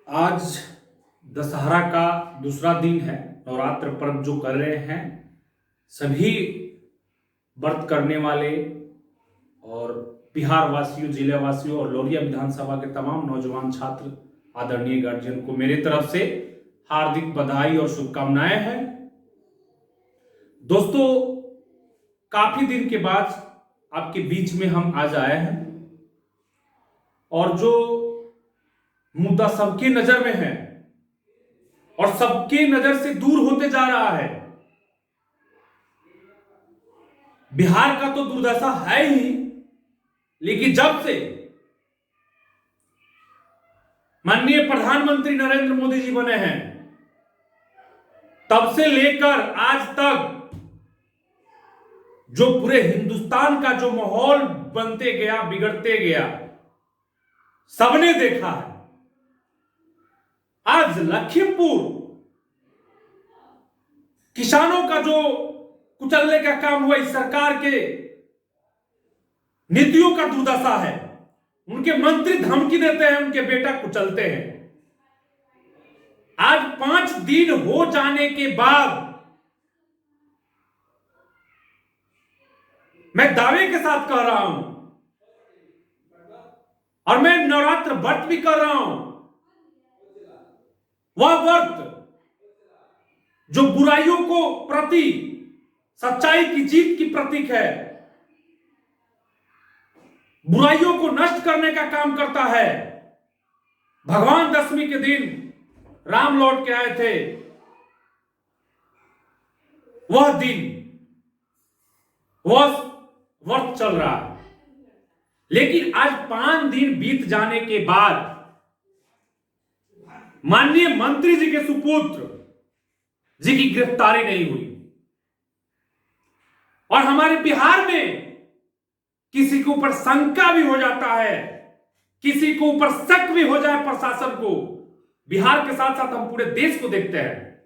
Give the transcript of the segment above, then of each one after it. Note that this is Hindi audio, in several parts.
आज दशहरा का दूसरा दिन है। नवरात्र पर्व जो कर रहे हैं सभी व्रत करने वाले और बिहार वासियों, जिला वासियों और लोरिया विधानसभा के तमाम नौजवान छात्र आदरणीय गार्जियन को मेरी तरफ से हार्दिक बधाई और शुभकामनाएं हैं। दोस्तों, काफी दिन के बाद आपके बीच में हम आज आए हैं और जो मुद्दा सबकी नजर में है और सबके नजर से दूर होते जा रहा है, बिहार का तो दुर्दशा है ही, लेकिन जब से माननीय प्रधानमंत्री नरेंद्र मोदी जी बने हैं तब से लेकर आज तक जो पूरे हिंदुस्तान का जो माहौल बनते गया, बिगड़ते गया, सबने देखा है। आज लखीमपुर किसानों का जो कुचलने का काम हुआ, इस सरकार के नीतियों का दुर्दशा है। उनके मंत्री धमकी देते हैं, उनके बेटा कुचलते हैं। आज 5 दिन हो जाने के बाद मैं दावे के साथ कह रहा हूं और मैं नवरात्र व्रत भी कर रहा हूं। वह व्रत जो बुराइयों को प्रति सच्चाई की जीत की प्रतीक है, बुराइयों को नष्ट करने का काम करता है। भगवान दशमी के दिन राम लौट के आए थे, वह दिन, वह व्रत चल रहा है। लेकिन आज 5 दिन बीत जाने के बाद माननीय मंत्री जी के सुपुत्र जी की गिरफ्तारी नहीं हुई और हमारे बिहार में किसी के ऊपर शंका भी हो जाता है, किसी के ऊपर शक भी हो जाए प्रशासन को, बिहार के साथ साथ हम पूरे देश को देखते हैं,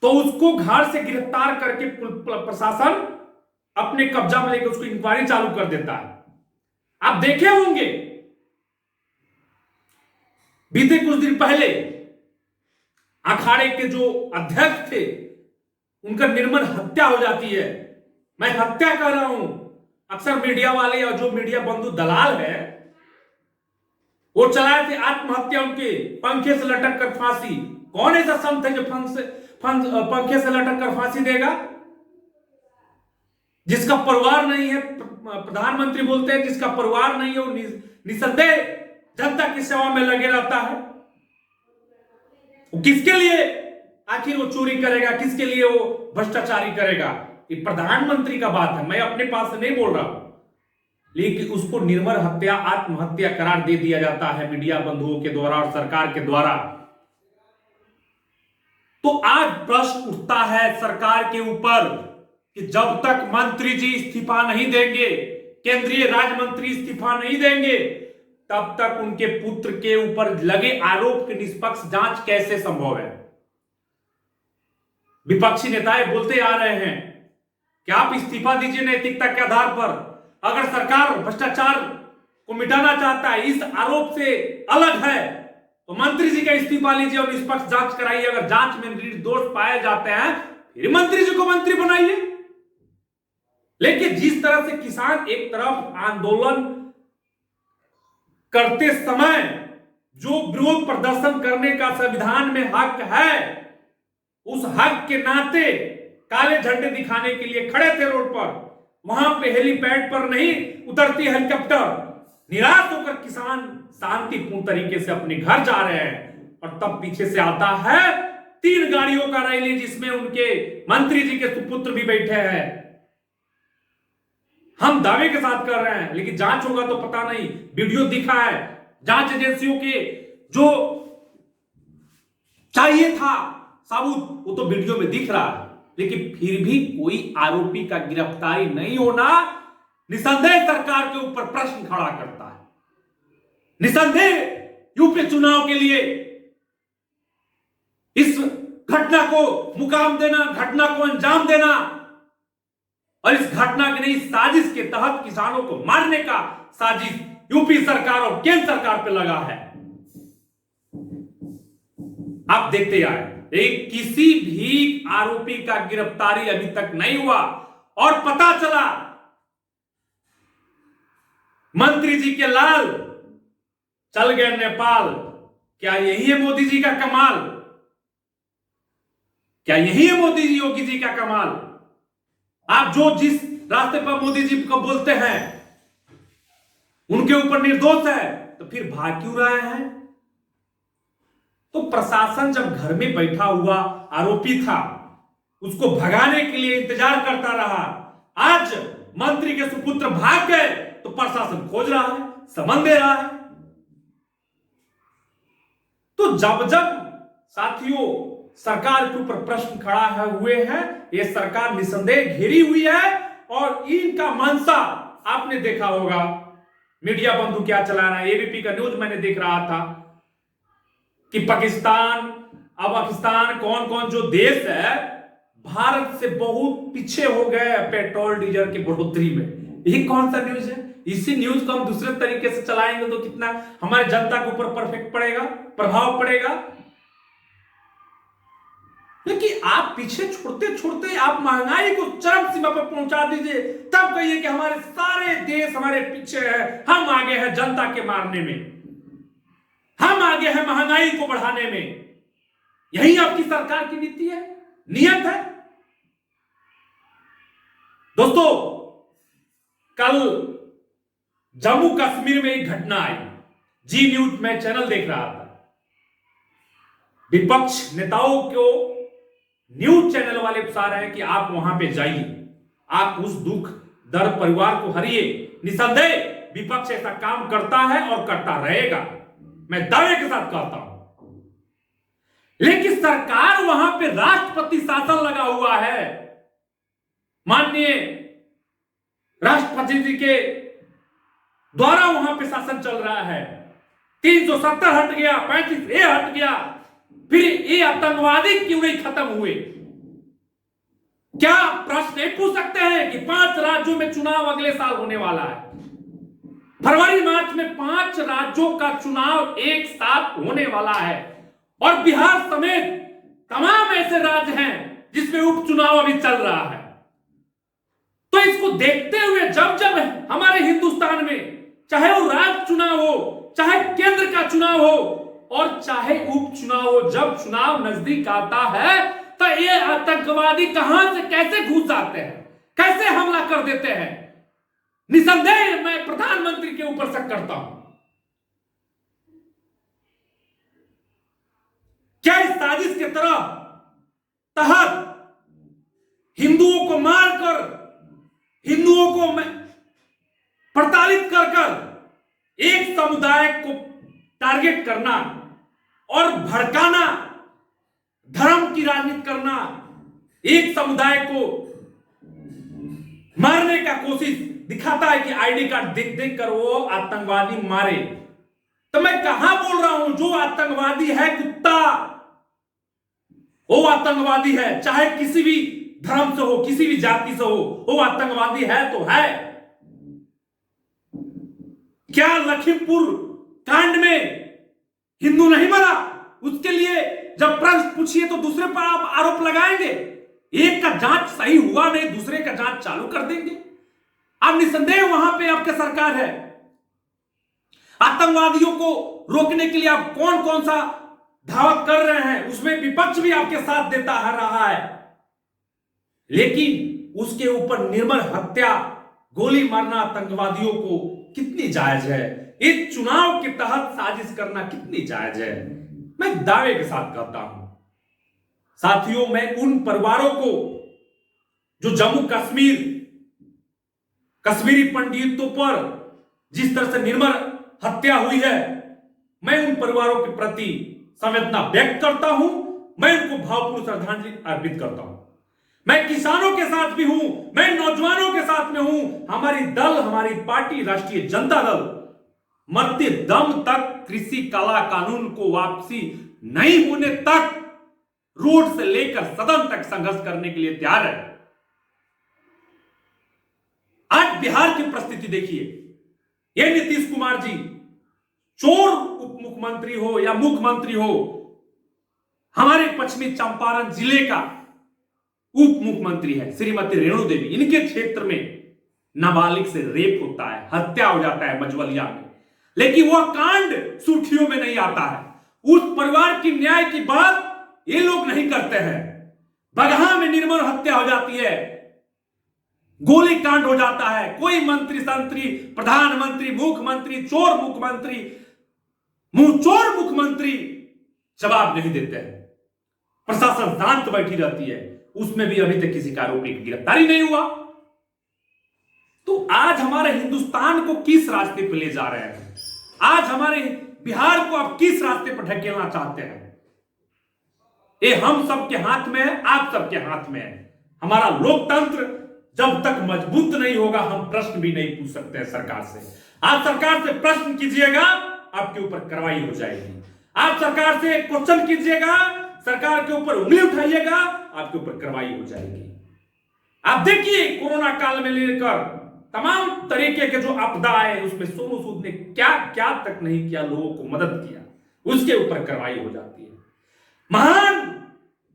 तो उसको घर से गिरफ्तार करके प्रशासन अपने कब्जा में लेकर उसको इंक्वायरी चालू कर देता है। आप देखे होंगे बीते कुछ दिन पहले अखाड़े के जो अध्यक्ष थे उनका निर्मम हत्या हो जाती है। मैं हत्या कर रहा हूं। अक्सर मीडिया वाले और जो मीडिया बंधु दलाल है वो चलाए थे आत्महत्या, उनके पंखे से लटक कर फांसी। कौन ऐसा संत है जो पंखे से लटक कर फांसी देगा? जिसका परिवार नहीं है, प्रधानमंत्री बोलते हैं जिसका परिवार नहीं है वो निसंदेह जनता की सेवा में लगे रहता है। वो किसके लिए आखिर वो चोरी करेगा, किसके लिए वो भ्रष्टाचारी करेगा? ये प्रधानमंत्री का बात है, मैं अपने पास से नहीं बोल रहा हूं। लेकिन उसको निर्मम हत्या, आत्महत्या करार दे दिया जाता है मीडिया बंधुओं के द्वारा और सरकार के द्वारा। तो आज प्रश्न उठता है सरकार के ऊपर कि जब तक मंत्री जी इस्तीफा नहीं देंगे, केंद्रीय राज्य मंत्री इस्तीफा नहीं देंगे, तब तक उनके पुत्र के ऊपर लगे आरोप की निष्पक्ष जांच कैसे संभव है? विपक्षी नेताएं बोलते आ रहे हैं कि आप इस्तीफा दीजिए नैतिकता के आधार पर। अगर सरकार भ्रष्टाचार को मिटाना चाहता है, इस आरोप से अलग है, तो मंत्री जी का इस्तीफा लीजिए और निष्पक्ष जांच कराइए। अगर जांच में निर्दोष पाए जाते हैं फिर मंत्री जी को मंत्री बनाइए। लेकिन जिस तरह से किसान एक तरफ आंदोलन करते समय जो विरोध प्रदर्शन करने का संविधान में हक है, उस हक के नाते काले झंडे दिखाने के लिए खड़े थे रोड पर, वहां पे हेलीपैड पर नहीं उतरती हेलीकॉप्टर, निराश होकर किसान शांतिपूर्ण तरीके से अपने घर जा रहे हैं और तब पीछे से आता है 3 गाड़ियों का रैली जिसमें उनके मंत्री जी के सुपुत्र भी बैठे हैं। हम दावे के साथ कर रहे हैं, लेकिन जांच होगा तो पता नहीं। वीडियो दिखा है, जांच एजेंसियों के जो चाहिए था सबूत वो तो वीडियो में दिख रहा है, लेकिन फिर भी कोई आरोपी का गिरफ्तारी नहीं होना निसंदेह सरकार के ऊपर प्रश्न खड़ा करता है। निसंदेह यूपी चुनाव के लिए इस घटना को मुकाम देना, घटना को अंजाम देना और इस घटना की नई साजिश के तहत किसानों को मारने का साजिश यूपी सरकार और केंद्र सरकार पे लगा है। देखते आए, लेकिन किसी भी आरोपी का गिरफ्तारी अभी तक नहीं हुआ। और पता चला मंत्री जी के लाल चल गए नेपाल। क्या यही है मोदी जी का कमाल? क्या यही है मोदी जी, योगी जी का कमाल? आप जो जिस रास्ते पर मोदी जी को बोलते हैं उनके ऊपर निर्दोष है, तो फिर भाग क्यों रहे हैं? तो प्रशासन जब घर में बैठा हुआ आरोपी था, उसको भगाने के लिए इंतजार करता रहा। आज मंत्री के सुपुत्र भाग गए तो प्रशासन खोज रहा है, समन दे रहा है। तो जब जब साथियों सरकार के ऊपर प्रश्न खड़ा हुए हैं, यह सरकार निसंदेह घिरी हुई है। और इनका मंशा आपने देखा होगा, मीडिया बंधु क्या चला रहा है। एबीपी का न्यूज मैंने देख रहा था कि पाकिस्तान, अफगानिस्तान, कौन कौन जो देश है भारत से बहुत पीछे हो गए पेट्रोल डीजल की बढ़ोतरी में। ये कौन सा न्यूज है? इसी न्यूज को हम दूसरे तरीके से चलाएंगे तो कितना हमारे जनता के ऊपर परफेक्ट पड़ेगा, प्रभाव पड़ेगा। लेकिन आप पीछे छोड़ते छोड़ते आप महंगाई को चरम सीमा पर पहुंचा दीजिए, तब कहिए कि हमारे सारे देश हमारे पीछे है, हम आगे हैं जनता के मारने में, हम आगे हैं महंगाई को बढ़ाने में। यही आपकी सरकार की नीति है, नियत है। दोस्तों, कल जम्मू कश्मीर में एक घटना आई। जी न्यूज में चैनल देख रहा था, विपक्ष नेताओं को न्यूज चैनल वाले उकसा रहे हैं कि आप वहां पे जाइए, आप उस दुख दर्द परिवार को हरिए। निसंदेह विपक्ष ऐसा काम करता है और करता रहेगा, मैं दावे के साथ कहता हूं। लेकिन सरकार वहां पे राष्ट्रपति शासन लगा हुआ है, माननीय राष्ट्रपति जी के द्वारा वहां पे शासन चल रहा है। 370 हट गया, 35A हट गया, फिर ये आतंकवादी क्यों नहीं खत्म हुए? क्या प्रश्न नहीं पूछ सकते हैं कि 5 राज्यों में चुनाव अगले साल होने वाला है? फरवरी मार्च में 5 राज्यों का चुनाव एक साथ होने वाला है, और बिहार समेत तमाम ऐसे राज्य हैं जिसमें उपचुनाव अभी चल रहा है। तो इसको देखते हुए जब जब हमारे हिंदुस्तान में चाहे वो राज्य चुनाव हो, चाहे केंद्र का चुनाव हो, और चाहे उपचुनाव हो, जब चुनाव नजदीक आता है तो ये आतंकवादी कहां से कैसे घुस जाते हैं, कैसे हमला कर देते हैं। निसंदेह मैं प्रधानमंत्री के ऊपर शक करता हूं। क्या इस साजिश के तहत हिंदुओं को मारकर, हिंदुओं को प्रताड़ित कर एक समुदाय को टारगेट करना और भड़काना, धर्म की राजनीति करना, एक समुदाय को मारने का कोशिश दिखाता है कि आईडी कार्ड देख देख कर वो आतंकवादी मारे। तो मैं कहां बोल रहा हूं, जो आतंकवादी है कुत्ता, वो आतंकवादी है, चाहे किसी भी धर्म से हो, किसी भी जाति से हो, वो आतंकवादी है तो है। क्या लखीमपुर कांड में हिंदू नहीं मरा? उसके लिए जब प्रश्न पूछिए तो दूसरे पर आप आरोप लगाएंगे। एक का जांच सही हुआ नहीं, दूसरे का जांच चालू कर देंगे। अब निसंदेह वहां पे आपकी सरकार है। आतंकवादियों को रोकने के लिए आप कौन कौन सा धावत कर रहे हैं, उसमें विपक्ष भी आपके साथ देता रहा है। लेकिन उसके ऊपर निर्मल हत्या, गोली मारना आतंकवादियों को कितनी जायज है? इस चुनाव के तहत साजिश करना कितनी जायज है? मैं दावे के साथ कहता हूं साथियों, मैं उन परिवारों को जो जम्मू कश्मीर, कश्मीरी पंडितों पर जिस तरह से निर्मम हत्या हुई है, मैं उन परिवारों के प्रति संवेदना व्यक्त करता हूं। मैं उनको भावपूर्ण श्रद्धांजलि अर्पित करता हूं। मैं किसानों के साथ भी हूं, मैं नौजवानों के साथ में हूं। हमारी दल, हमारी पार्टी राष्ट्रीय जनता दल मरते दम तक कृषि काला कानून को वापसी नहीं होने तक रोड से लेकर सदन तक संघर्ष करने के लिए तैयार है। आज बिहार की परिस्थिति देखिए, यह नीतीश कुमार जी चोर उप मुख्यमंत्री हो या मुख्यमंत्री हो, हमारे पश्चिमी चंपारण जिले का उप मुख्यमंत्री है श्रीमती रेणु देवी, इनके क्षेत्र में नाबालिग से रेप होता है, हत्या हो जाता है मझवलिया में, लेकिन वह कांड सुर्खियों में नहीं आता है। उस परिवार की न्याय की बात ये लोग नहीं करते हैं। बगहा में निर्मम हत्या हो जाती है, गोली कांड हो जाता है, कोई मंत्री संतरी, प्रधानमंत्री, मुख्यमंत्री, चोर मुख्यमंत्री, मुंहचोर मुख्यमंत्री जवाब नहीं देते हैं। प्रशासन शांत बैठी रहती है, उसमें भी अभी तक किसी का आरोपी की गिरफ्तारी नहीं हुआ। तो आज हमारे हिंदुस्तान को किस रास्ते पर ले जा रहे हैं? आज हमारे बिहार को आप किस रास्ते पर ढकेलना चाहते हैं? ये हम सबके हाथ में है, आप सबके हाथ में है। हमारा लोकतंत्र जब तक मजबूत नहीं होगा, हम प्रश्न भी नहीं पूछ सकते हैं सरकार से। आप सरकार से प्रश्न कीजिएगा, आपके ऊपर कार्रवाई हो जाएगी। आप सरकार से क्वेश्चन कीजिएगा, सरकार के ऊपर उंगली उठाइएगा, आपके ऊपर कार्रवाई हो जाएगी। आप देखिए कोरोना काल में लेकर तमाम तरीके के जो आपदा आए, उसमें सोनू सूद ने क्या क्या तक नहीं किया, लोगों को मदद किया, उसके ऊपर कार्रवाई हो जाती है। महान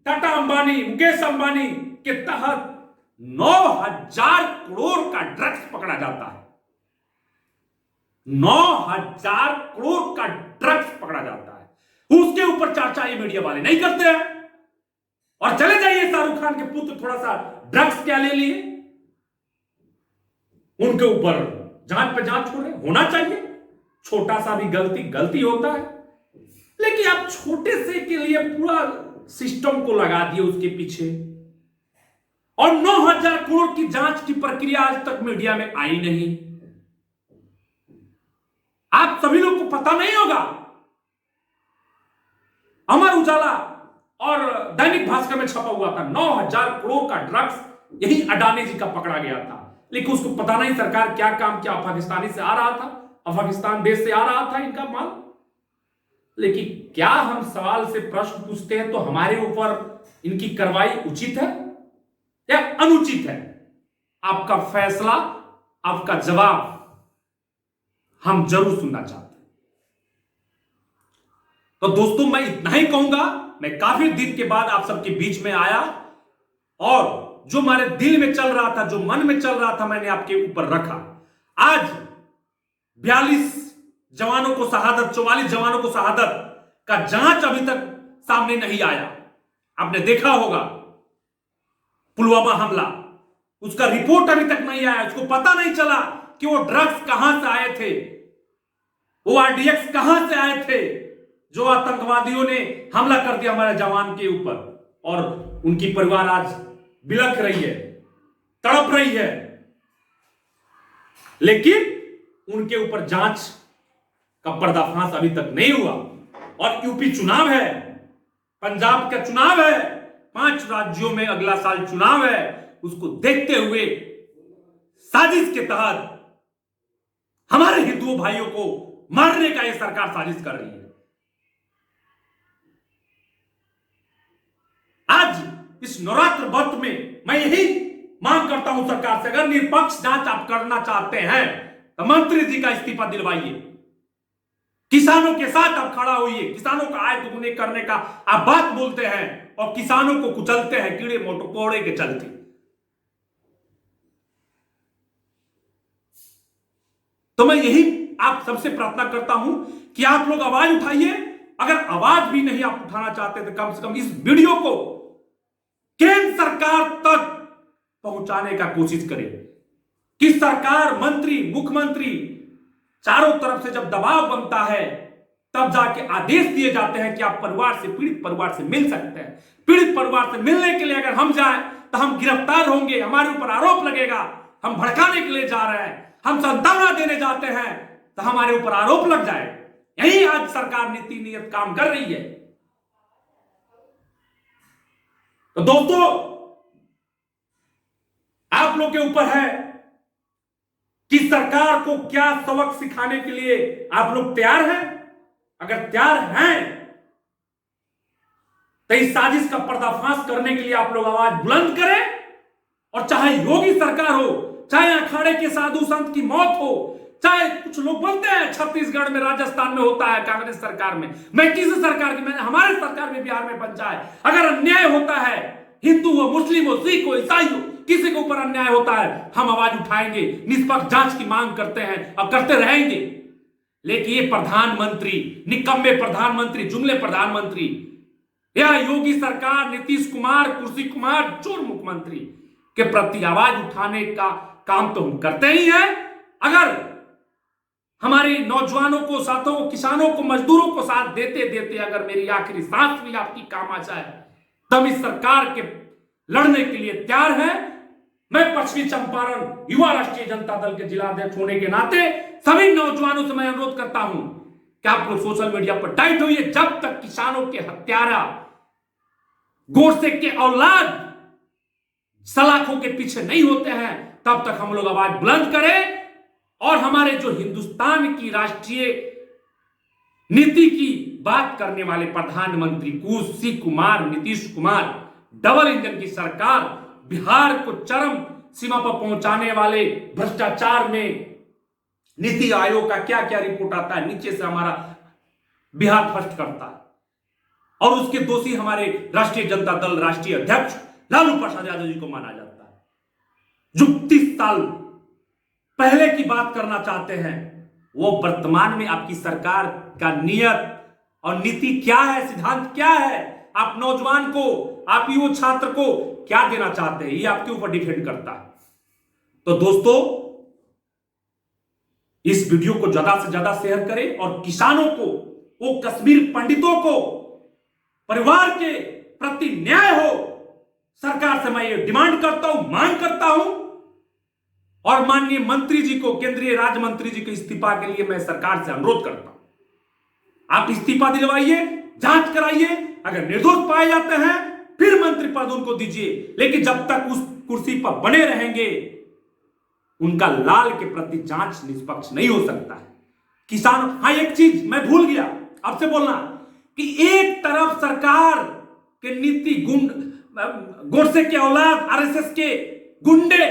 टाटा अंबानी, मुकेश अंबानी के तहत 9,000 करोड़ का ड्रग्स पकड़ा जाता है। 9,000 करोड़ का ड्रग्स पकड़ा जाता है, उसके ऊपर चर्चा ये मीडिया वाले नहीं करते हैं। और चले जाइए शाहरुख खान के पुत्र थोड़ा सा ड्रग्स क्या ले लिए, उनके ऊपर जांच पे जांच हो रहे, होना चाहिए। छोटा सा भी गलती होता है, लेकिन आप छोटे से के लिए पूरा सिस्टम को लगा दिए उसके पीछे। और 9,000 करोड़ की जांच की प्रक्रिया आज तक मीडिया में आई नहीं। आप सभी लोग को पता नहीं होगा, अमर उजाला और दैनिक भास्कर में छपा हुआ था 9,000 करोड़ का ड्रग्स यही अडानी जी का पकड़ा गया था, लेकिन उसको पता नहीं सरकार क्या काम किया। पाकिस्तानी से आ रहा था, अफगानिस्तान देश से आ रहा था इनका माल। लेकिन क्या हम सवाल से प्रश्न पूछते हैं तो हमारे ऊपर इनकी कार्रवाई उचित है या अनुचित है? आपका फैसला, आपका जवाब हम जरूर सुनना चाहते हैं। तो दोस्तों मैं इतना ही कहूंगा। मैं काफी दिन के बाद आप सबके बीच में आया और जो हमारे दिल में चल रहा था, जो मन में चल रहा था, मैंने आपके ऊपर रखा। आज 42 जवानों को शहादत, 44 जवानों को शहादत का जांच अभी तक सामने नहीं आया। आपने देखा होगा पुलवामा हमला, उसका रिपोर्ट अभी तक नहीं आया। उसको पता नहीं चला कि वो ड्रग्स कहां से आए थे, वो आरडीएक्स कहां से आए थे, जो आतंकवादियों ने हमला कर दिया हमारे जवान के ऊपर। और उनकी परिवार आज बिलख रही है, तड़प रही है, लेकिन उनके ऊपर जांच का पर्दाफाश अभी तक नहीं हुआ। और यूपी चुनाव है, पंजाब का चुनाव है, 5 राज्यों में अगला साल चुनाव है। उसको देखते हुए साजिश के तहत हमारे हिंदू भाइयों को मारने का यह सरकार साजिश कर रही है। आज इस नवरात्र व्रत में मैं यही मांग करता हूं सरकार से, अगर निष्पक्ष जांच आप करना चाहते हैं तो मंत्री जी का इस्तीफा दिलवाइए। किसानों के साथ आप खड़ा होइए। किसानों का आय दुगने करने का आप बात बोलते हैं और किसानों को कुचलते हैं कीड़े मकोड़े के चलते। तो मैं यही आप सबसे प्रार्थना करता हूं कि आप लोग आवाज उठाइए। अगर आवाज भी नहीं आप उठाना चाहते तो कम से कम इस वीडियो को केंद्र सरकार तक पहुंचाने का कोशिश करें कि सरकार, मंत्री, मुख्यमंत्री, चारों तरफ से जब दबाव बनता है तब जाके आदेश दिए जाते हैं कि आप परिवार से, पीड़ित परिवार से मिल सकते हैं। पीड़ित परिवार से मिलने के लिए अगर हम जाएं तो हम गिरफ्तार होंगे, हमारे ऊपर आरोप लगेगा, हम भड़काने के लिए जा रहे हैं, हम सांत्वना देने जाते हैं तो हमारे ऊपर आरोप लग जाए। यही आज सरकार नीति नियत काम कर रही है। तो दोस्तों आप लोग के ऊपर है कि सरकार को क्या सबक सिखाने के लिए आप लोग तैयार हैं। अगर तैयार हैं तो इस साजिश का पर्दाफाश करने के लिए आप लोग आवाज बुलंद करें। और चाहे योगी सरकार हो, चाहे अखाड़े के साधु संत की मौत हो, चाहे कुछ लोग बोलते हैं छत्तीसगढ़ में, राजस्थान में होता है कांग्रेस सरकार में, मैं किसी सरकार की, मैं हमारे सरकार में बिहार में बन जाए, अगर अन्याय होता है, हिंदू हो, मुस्लिम हो, सिख हो, ईसाई हो, किसी के ऊपर अन्याय होता है, हम आवाज उठाएंगे, निष्पक्ष जांच की मांग करते हैं और करते रहेंगे। लेकिन ये प्रधानमंत्री, निकम्मे प्रधानमंत्री, जुमले प्रधानमंत्री, या योगी सरकार, नीतीश कुमार, कुर्सी कुमार, चोर मुख्यमंत्री के प्रति आवाज उठाने का काम तो हम करते ही हैं। अगर हमारे नौजवानों को, साथों को, किसानों को, मजदूरों को साथ देते देते अगर मेरी आखिरी सांस भी आपकी काम आ जाए, तब इस सरकार के लड़ने के लिए तैयार है। मैं पश्चिमी चंपारण युवा राष्ट्रीय जनता दल के जिलाध्यक्ष होने के नाते सभी नौजवानों से मैं अनुरोध करता हूं कि आप लोग सोशल मीडिया पर टाइट होइए। जब तक किसानों के हत्यारा, गोडसे के औलाद सलाखों के पीछे नहीं होते हैं, तब तक हम लोग आवाज बुलंद करें और हमारे जो हिंदुस्तान की राष्ट्रीय नीति की बात करने वाले प्रधानमंत्री कुर्सी कुमार, नीतीश कुमार, डबल इंजन की सरकार, बिहार को चरम सीमा पर पहुंचाने वाले भ्रष्टाचार में नीति आयोग का क्या क्या रिपोर्ट आता है, नीचे से हमारा बिहार फर्स्ट करता है और उसके दोषी हमारे राष्ट्रीय जनता दल राष्ट्रीय अध्यक्ष लालू प्रसाद यादव जी को माना जाता है, जो 30 साल पहले की बात करना चाहते हैं। वो वर्तमान में आपकी सरकार का नियत और नीति क्या है, सिद्धांत क्या है, आप नौजवान को, आप युवा छात्र को क्या देना चाहते हैं, ये आपके ऊपर डिपेंड करता है। तो दोस्तों, इस वीडियो को ज्यादा से ज्यादा शेयर करें और किसानों को, वो कश्मीर पंडितों को, परिवार के प्रति न्याय हो, सरकार से मैं ये डिमांड करता हूं, मांग करता हूं। और माननीय मंत्री जी को, केंद्रीय राज्य मंत्री जी को इस्तीफा के लिए मैं सरकार से अनुरोध करता हूं। आप इस्तीफा दिलवाइए, जांच कराइए, अगर निर्दोष पाए जाते हैं फिर मंत्री पद उनको दीजिए, लेकिन जब तक उस कुर्सी पर बने रहेंगे उनका लाल के प्रति जांच निष्पक्ष नहीं हो सकता है। किसान, हाँ एक चीज मैं भूल गया आपसे बोलना कि एक तरफ सरकार के नीति गोडसे के औलाद, आरएसएस के गुंडे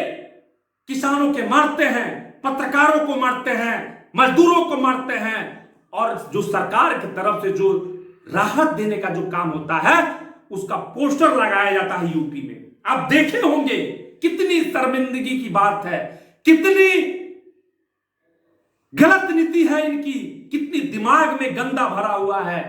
किसानों के मारते हैं, पत्रकारों को मारते हैं, मजदूरों को मारते हैं, और जो सरकार की तरफ से जो राहत देने का जो काम होता है उसका पोस्टर लगाया जाता है यूपी में। आप देखे होंगे कितनी शर्मिंदगी की बात है, कितनी गलत नीति है इनकी, कितनी दिमाग में गंदा भरा हुआ है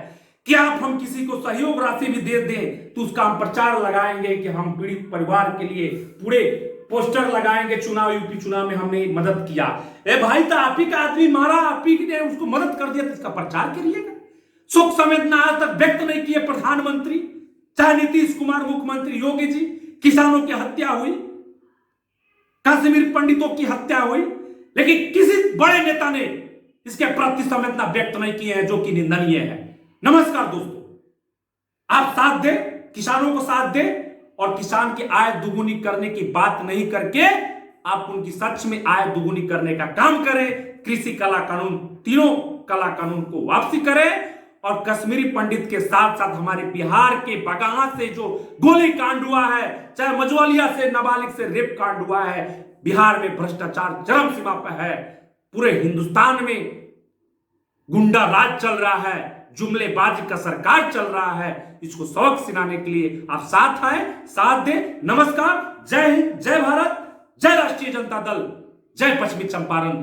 कि आप हम किसी को सहयोग राशि भी दे दें तो उसका हम प्रचार लगाएंगे कि हम पीड़ित परिवार के लिए पूरे पोस्टर लगाएंगे, चुनाव, यूपी चुनाव में हमने मदद किया। ए भाई, तो आप ही का आदमी मारा, आप ही ने उसको मदद कर दिया, तो इसका प्रचार करिएगा। शोक संवेदना आज तक व्यक्त नहीं किए प्रधानमंत्री, चाहे नीतीश कुमार, मुख्यमंत्री योगी जी। किसानों की हत्या हुई, कश्मीर पंडितों की हत्या हुई, लेकिन किसी बड़े नेता ने इसके प्रति संवेदना व्यक्त नहीं किए हैं, जो कि निंदनीय है। नमस्कार दोस्तों, आप साथ दें, किसानों को साथ दें और किसान की आय दुगुनी करने की बात नहीं करके आप उनकी सच में आय दुगुनी करने का काम करें। कृषि कला कानून, तीनों कला कानून को वापसी करें और कश्मीरी पंडित के साथ साथ हमारे बिहार के बगहा से जो गोली कांड हुआ है, चाहे मझौलिया से नाबालिग से रेप कांड हुआ है, बिहार में भ्रष्टाचार चरम सीमा पर है, पूरे हिंदुस्तान में गुंडा राज चल रहा है, जुमलेबाजी का सरकार चल रहा है, इसको सबक सिखाने के लिए आप साथ आए, साथ दें। नमस्कार, जय हिंद, जय भारत, जय राष्ट्रीय जनता दल, जय पश्चिमी चंपारण।